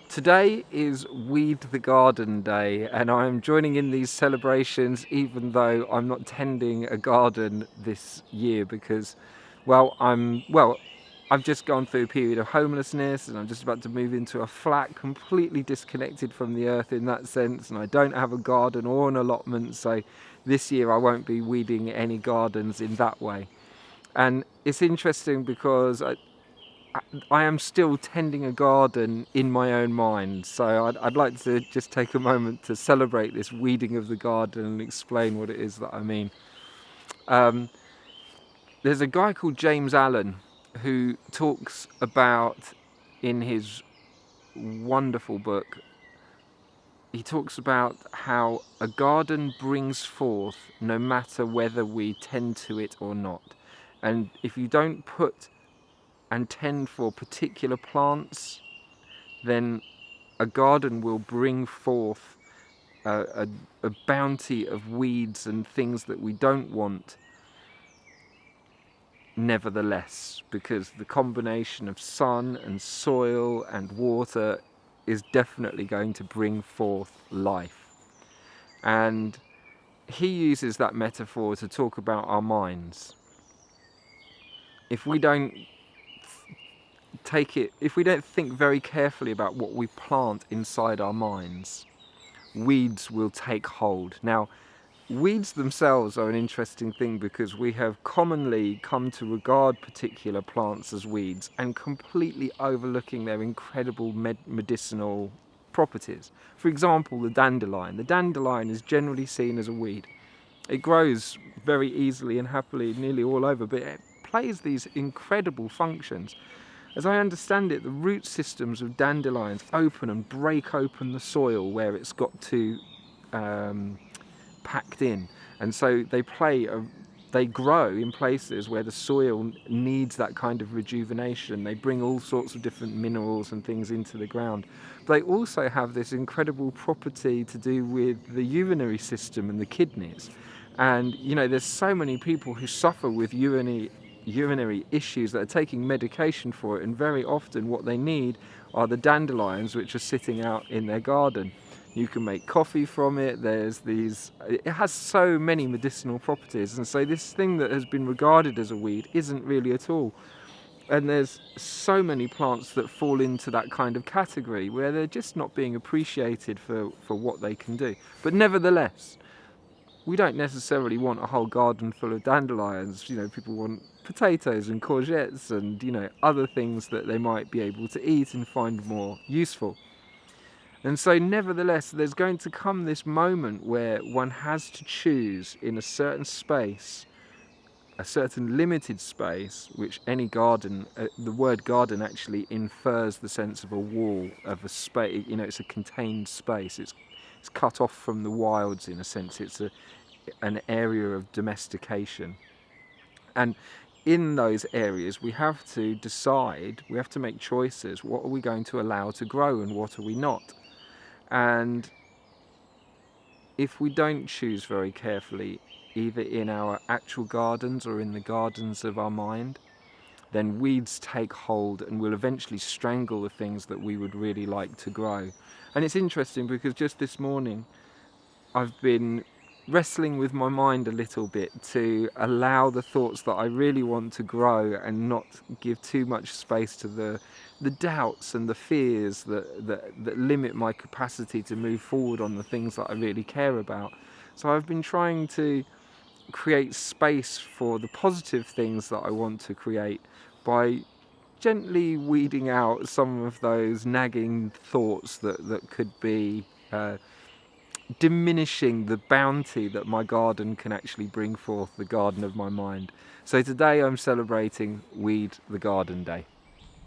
Today is Weed the Garden Day, and I'm joining in these celebrations even though I'm not tending a garden this year because, I've just gone through a period of homelessness and I'm just about to move into a flat completely disconnected from the earth in that sense, and I don't have a garden or an allotment, so this year I won't be weeding any gardens in that way. And it's interesting because I am still tending a garden in my own mind, so I'd like to just take a moment to celebrate this weeding of the garden and explain what it is that I mean. Um, there's a guy called James Allen who talks about, in his wonderful book, he talks about how a garden brings forth no matter whether we tend to it or not. And if you don't put and tend for particular plants, then a garden will bring forth a bounty of weeds and things that we don't want nevertheless, because the combination of sun and soil and water is definitely going to bring forth life. And he uses that metaphor to talk about our minds. If we don't if we don't think very carefully about what we plant inside our minds, weeds will take hold. Now, weeds themselves are an interesting thing because we have commonly come to regard particular plants as weeds and completely overlooking their incredible medicinal properties. For example, the dandelion. The dandelion is generally seen as a weed. It grows very easily and happily nearly all over, but it plays these incredible functions. As I understand it, the root systems of dandelions open and break open the soil where it's got too packed in, and so they grow in places where the soil needs that kind of rejuvenation. They bring all sorts of different minerals and things into the ground. They also have this incredible property to do with the urinary system and the kidneys. And there's so many people who suffer with urinary issues that are taking medication for it, and very often what they need are the dandelions which are sitting out in their garden. You can make coffee from it. It has so many medicinal properties, and so this thing that has been regarded as a weed isn't really at all. And there's so many plants that fall into that kind of category where they're just not being appreciated for what they can do. But nevertheless, we don't necessarily want a whole garden full of dandelions. People want potatoes and courgettes and other things that they might be able to eat and find more useful. And so nevertheless, there's going to come this moment where one has to choose in a certain space, a certain limited space, which any garden, the word garden actually infers the sense of a wall, of a space. It's a contained space. It's cut off from the wilds in a sense. It's an area of domestication. And in those areas, we have to decide, we have to make choices. What are we going to allow to grow and what are we not? And if we don't choose very carefully, either in our actual gardens or in the gardens of our mind, then weeds take hold and will eventually strangle the things that we would really like to grow. And it's interesting because just this morning I've been wrestling with my mind a little bit to allow the thoughts that I really want to grow and not give too much space to the doubts and the fears that limit my capacity to move forward on the things that I really care about. So I've been trying to create space for the positive things that I want to create by gently weeding out some of those nagging thoughts that could be diminishing the bounty that my garden can actually bring forth, the garden of my mind. So today I'm celebrating Weed the Garden Day.